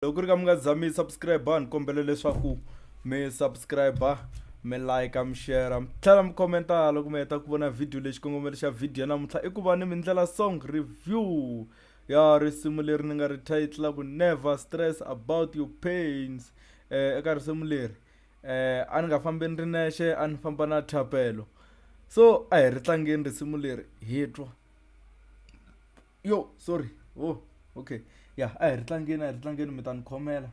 Loko ri ka mi nga zami subscribe ni kombela leswaku mi subscribe mi like mi share mi tlhela mi commenta loko mi heta ku vona video lexi kongomelo xa video namuntlha i ku va ni mi ndlela song review ya risimu leri ni nga ri title ku never stress about your pains. Eka risimu leri a ni nga fambi ni ri nexe a ni famba na thapelo, so a hi ri tlangeni risimu leri hi twa yo sorry okay ya a hi ri tlangeni mi ta ni khomela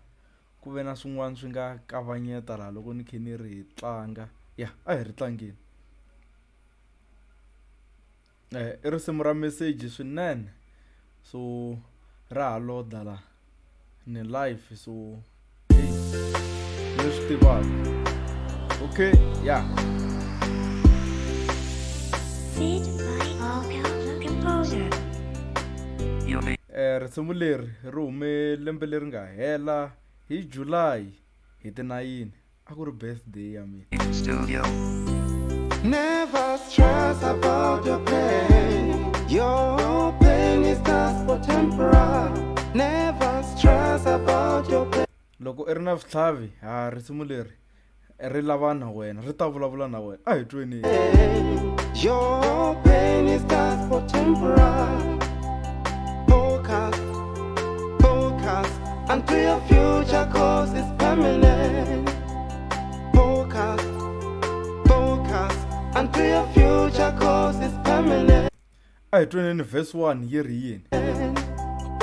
ku ve na swin'wana swi nga kavanyeta laha loko ni khe ni ri hi tlanga ya a hi ri tlangeni. I risimu ra message swinene, so ra ha loda la ni live, so hey mi swi tivaka okay ya ALCOH the composer. risimu leri ri hume lembe leri nga hela hi July hi ti 9 a ku ri birthday ya mina. Studio. Never stress about your pain. Your pain is just for temporary. Never stress about your pain. Loko i ri na vutlhavi risimu leri ri lava na wena, ri ta vulavula na wena, a hi tweni. Your pain is just for temporary. Focus unto your future, cause it's permanent. Focus unto your future, cause it's permanent. A hi tweni verse 1 yi ri yini?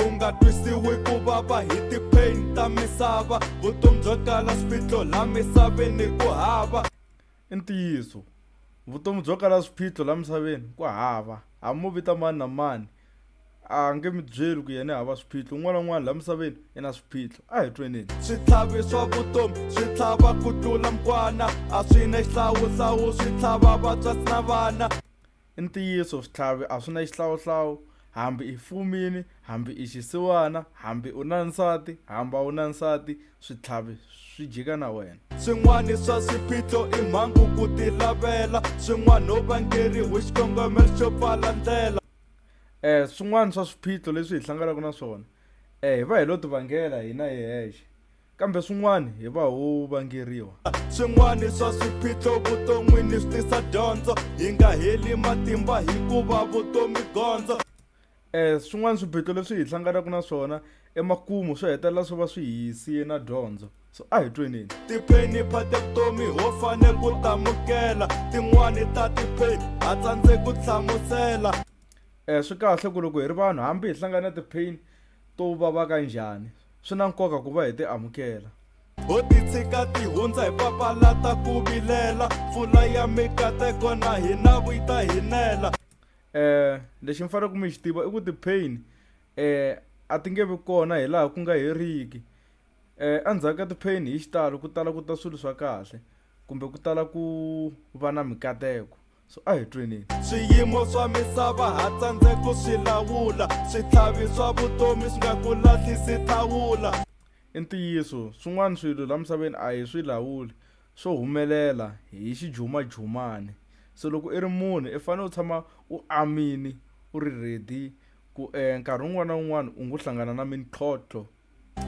Unga twisiwi ku vava hi ti-pain ta misava, vutomi byo kala swiphiqo la misaveni ku hava. I ntiyiso, vutomi byo kala swiphiqo la misaveni ku hava, hambi mo vita mani na mani a nge mi byeli ku yena hava swiphiqo, un'wana na un'wana la misaveni i na swiphiqo, a hi tweneni. Switlhavi swa vutomi swi tlhava ku tlula mukwana, a swi na xihlawuhlawu swi tlhava vatswasi na vana. I ntiyiso, switlhavi a swi na xihlawuhlawu, hambi i fumini, hambi i xisiwana, hambi u na nsati, hambi a wu na nsati, switlhavi swi jika na wena. Swin'wana swa swiphiqo i mhangu ku ti lavela, swin'wana ho vangeriwi xikongomelo xo pfala ndlela. Swin'wana swa swiphiqo leswi hi hlanganaka na swona hi va hi lo ti vangela hina hi hexe, kambe swin'wana hi va ho vangeriwa. Swin'wana swa swiphiqo vuton'wini swi tisa dyondzo, hi nga heli matimba hikuva vutomi gondzo. Swin'wana swiphiqo leswi hi hlanganaka na swona emakumu swi hetelela swi va swi hi siye na dyondzo, so a hi tweneni. Tipheni phate vutomi ho fane ku tamukela, tin'wani ta tipheni ha tsandzeki ku hlamusela. Swi kahle ku loko hi ri vanhu hambi hi hlangana na ti-pain to vava ka njhani, swi na nkoka ku va hi ti amukela. Ho ti tshika ti hundza hi papalata ku vilela, mpfula ya mikateko na hina vuyita hinela. Lexi mi fanele ku mi xi tiva i ku ti-pain a ti nge vi kona hi laha ku nga heriki. Endzhaku ka ti-pain hi xitalo ku tala ku ta swilo swa kahle kumbe ku tala ku va na mikateko, so a hi tweneni. Swiyimo swa misava ha tsandzeka ku swi lawula, switlhavi swa vutomi swi nga ku lahlisi thawula. I ntiyiso, swin'wana swilo la misaveni a hi swi lawuli, swo humelela hi xijumajumani. So loko i ri munhu i fanele u tshama u amini, u ri ready ku nkarhi wun'wana na wun'wana u ngo hlangana na mintlhontlho.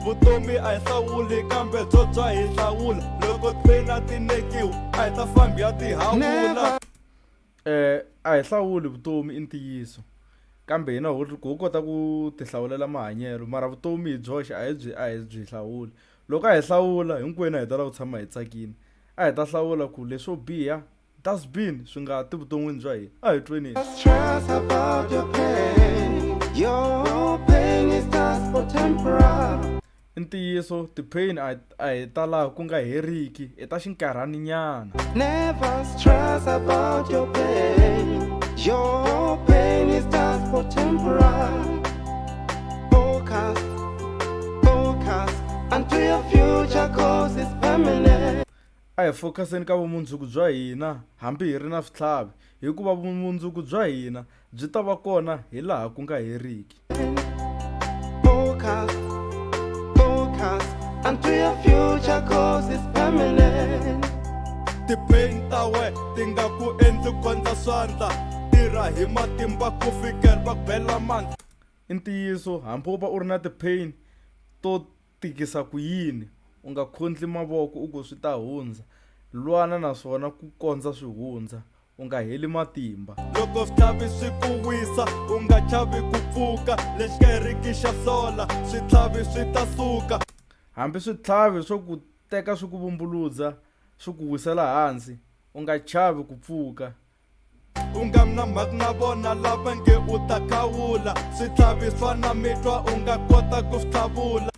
Vutomi a hi hlawuli kambe byo bya hi hlawula, loko pain a ti nekiwi a hi ta fambi ya ti hawula. A hi hlawuli vutomi i ntiyiso, kambe hina ho kota ku ti hlawulela mahanyelo, mara vutomi hi byoxe a hi byi hlawuli. Loko a hi hlawula hinkwenu a hi ta lava ku tshama hi tsakini, a hi ta hlawula ku leswo biha dustbin swi nga ti vuton'wini bya hina, a hi tweneni. Stress about your pain. Your pain is just for temporary. I ntiyiso, ti-pain a hi ta laha ku nga heriki, i ta xinkarhani nyana. Never stress about your pain. Your pain is just for temporary. Focus unto your future, cause it's permanent. A hi focuseni ka vumundzuku bya hina hambi hi ri na switlhavi, hikuva vumundzuku bya hina byi ta va kona hi laha ku nga heriki. Focus unto your future, cause it's permanent. Tipheni ta we ti nga ku endli kondza swandla, tirha hi matimba ku fikela va ku bela mandla. I ntiyiso, hambi u va u ri na ti-pain to tikisa ku yini, u nga khondli mavoko u ku swi ta hundza. Lwana naswona ku kondza swi hundza, u nga heli matimba. Loko switlhavi swi ku wisa u nga chavi ku pfuka, lexi ka heriki xa sola switlhavi swi ta suka. Hambi switlhavi swo ku teka swi ku vumbuludza swi ku wisela hansi, u nga chavi ku pfuka. U nga na mhaka na vona lava nge u ta khawula, switlhavi swa na mitwa u nga kota ku swi tlhavula.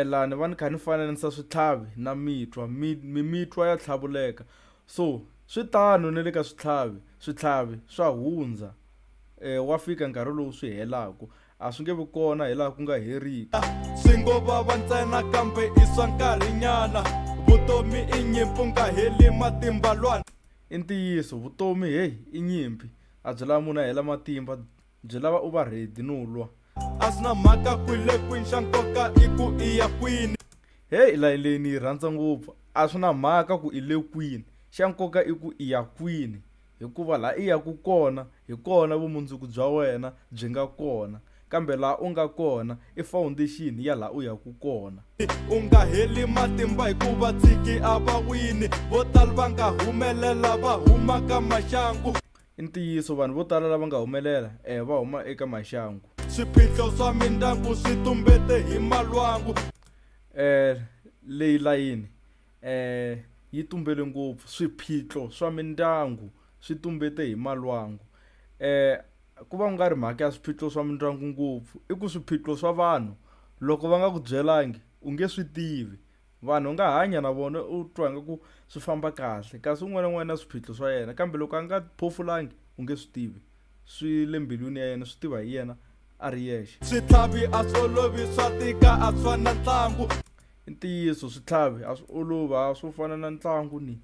Lani va ni kha ni fananisa switlhavi na mitwa, mitwa ya tlhavuleka. So swi tano ni le ka switlhavi swa hundza, wa fika nkarhi lowu swi helaku, a swi nge vi kona hi laha ku nga heriki. Swi ngo vava ntsena kambe i swa nkarhinyana, vutomi i nyimpfu nga heli matimba lwana. I ntiyiso, vutomi i nyimpi, a byi lava munhu a hela matimba, byi lava u va ready no lwa. A swi na mhaka kwile kwini, xa nkoka i ku i ya kwini. Layini leyi ni yi rhandza ngopfu, a swi na mhaka ku i le kwini, xa nkoka i ku i ya kwini. Hikuva laha i yaku kona hi kona vumundzuku bya wena byi nga kona, kambe laha u nga kona i foundation ya laha u yaku kona. U nga heli matimba hikuva tshiki a va wini, vo tala va nga humelela va huma ka maxangu. I ntiyiso, vanhu vo tala lava nga humelela va huma eka maxangu. Swiphiqo swa mindyangu swi tumbete hi malwangu. Leyi layini yi tumbele ngopfu, swiphiqo swa mindyangu swi tumbete hi malwangu. Ku va ku nga ri mhaka ya swiphiqo swa mindyangu ngopfu, i ku swiphiqo swa vanhu loko va nga ku byelangi u nge swi tivi. Vanhu u nga hanya na vona u twa nga ku swi famba kahle, kasi un'wana na un'wana na swiphiqo swa yena, kambe loko a nga phofulangi u nge swi tivi. Swi le mbilwini ya yena, swi tiva hi yena a ri yexe. Switlhavi a swi olovi swa tika a swi fana na ntlangu. I ntiyiso, switlhavi a swi olovi, a swo fana na ntlangu ni.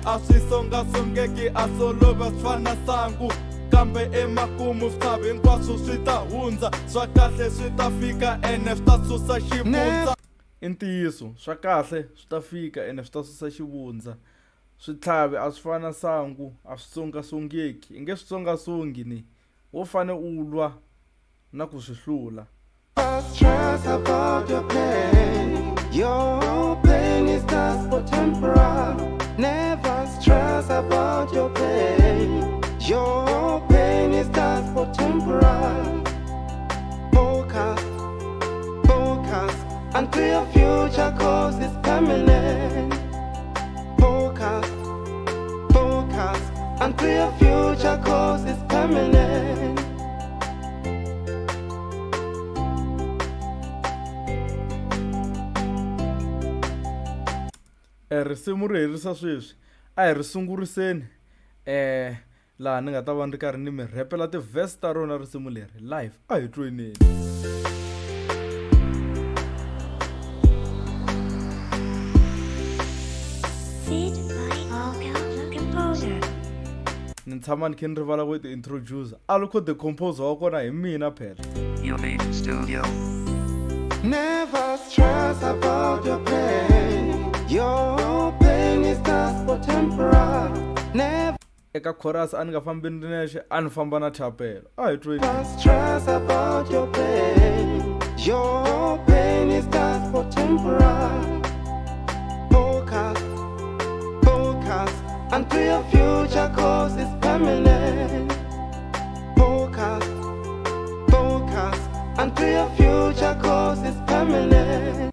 A swi songasongeki a swi olovi a swi fana na sangu, kambe emakumu switlhavi hinkwaswo swi ta hundza, swa kahle swi ta fika ene swi ta susa xivundza. I ntiyiso, swa kahle swi ta fika ene swi ta susa xivundza. Switlhavi a swi fana na sangu, a swi songasongeki, i nge swi songasongi ni, wo fane u lwa na ku swi hlula. Stress about your pain. Your pain is just for temporary. Never stress about your pain. Your pain is just for temporary. Focus, focus until your future cause is permanent. Focus, focus until your future cause is permanent. Risimu ri herisa sweswi a hi ri sunguriseni laha ni nga ta va ni karhi ni mi rhepela ti-verse ta rona risimu leri live, a hi tweneni. ALCOH the composer. Ni tshama ni khe ni rivala ku ti introducer, ALCOH the composer wa kona hi mina phela. Studio. Never stress about your pain. Your pain is just for temporary. Never Eka chorus a ni nga fambi ni nexe, a ni famba na thapelo, a hi tweni. stress about your pain. Your pain is just for temporary. Focus, focus until your future cause is permanent. Focus, focus until your future cause is permanent.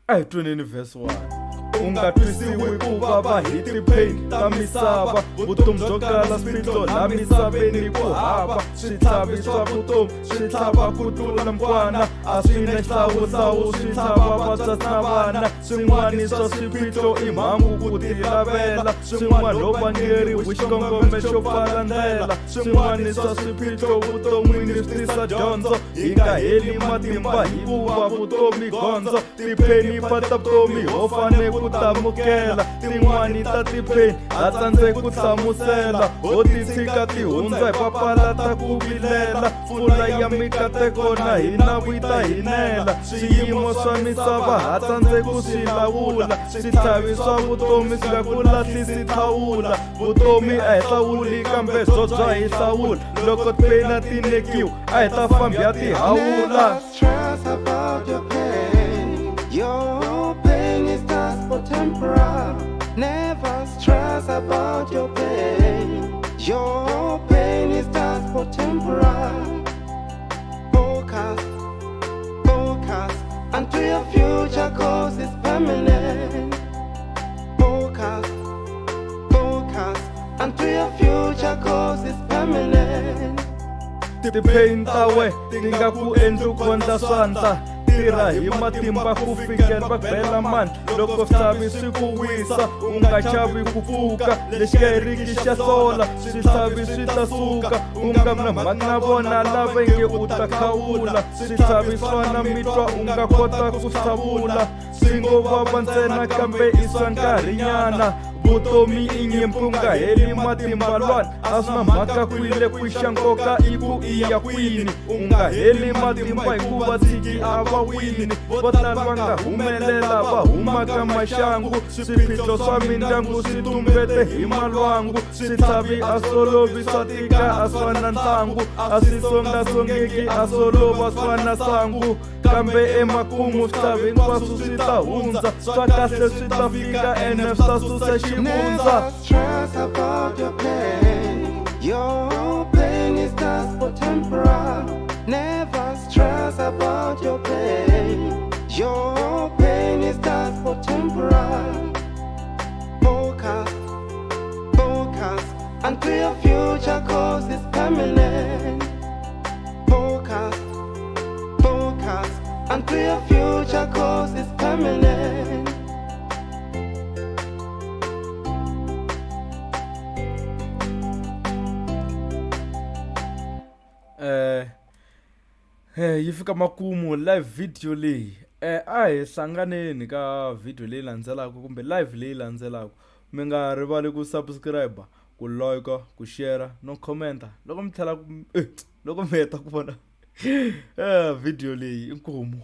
A hi tweneni verse 1. U nga twisiwi ku vava hi ti-pain ta misava, vutomi byo kala swiphiqo la misaveni ku hava. Switlhavi swa vutomi swi tlhava ku tlula mkwana, a swi na hlawuhlawu swi tlhava vatswasi na vana. Swin'wani swa swiphiqo i mhangu ku ti lavela, swin'wani ho vangeriwi xikongome xo pfala ndlela. Swin'wani swa swiphiqo vuton'wini swi tisa dyondzo, hi nga heli matimba hikuva vutomi gondzo. Ti-pain pa ta vutomi ho fane ku tamukela, tin'wani ta ti-pain ha tsandzeki ku hlamusela, ho ti tshika ti hundza hi papalata ku vilela. Mpfula ya mikateko na hina vuyita hinela, swiyimo swa misava ha tsandzeki ku swi lawula. Switlhavi swa vutomi swi nga ku lahlisi thawula, vutomi a hi hlawuli kambe byo bya hi hlawula. Loko ti-pain a ti nekiwa a hi ta fambi ya ti hawula. Never stress about your pain. Your pain is just for temporary. Never stress about your pain. Your pain is just for temporary. Focus, focus unto your future, cause it's permanent. Focus, focus unto your future, cause it's permanent. Ti-pain ta we ti nga ku endli kondla swandla, tirha hi matimba ku fikela va bela mani. Loko switlhavi swi ku wisa u nga chavi ku pfuka, lexi nga heriki xa sola switlhavi swi ta suka. U nga na mhaka na vona lava nge u ta khawula, switlhavi swana mitwa u nga kota ku hlawula. Swi ngo vava ntsena kambe i swa nkarhinyana, vutomi i nyimpfu nga heli matimba lwana. A swi na mhaka kwile ku xa nkoka i ku i ya kwini, u nga heli matimba hikuva tshiki a va wini. Vo tala va nga humelela va humaka maxangu, swiphiqo swa mindyangu swi tumbete hi malwangu. Switlhavi a solovi swa tika a swana ntlangu, a swi songasongeki a solova swana sangu. Kambe emakumu switlhavi hinkwaswo swi ta hundza, swa kahle swi ta fika ene swi ta susa xivundza. Never stress about your pain. Your pain is just for temporary. Never stress about your pain. Your pain is just for temporary. Focus, focus unto your future, cause it's permanent. Focus, focus unto your future, cause it's permanent. Yi fika makumu live video leyi. A hi hlanganeni ka video leyi landzelaka kumbe live leyi landzelaka. Mi nga rivali ku subscribe, ku like, ku share no commenta loko mi tlhela loko mi heta ku vona video leyi. Inkomu.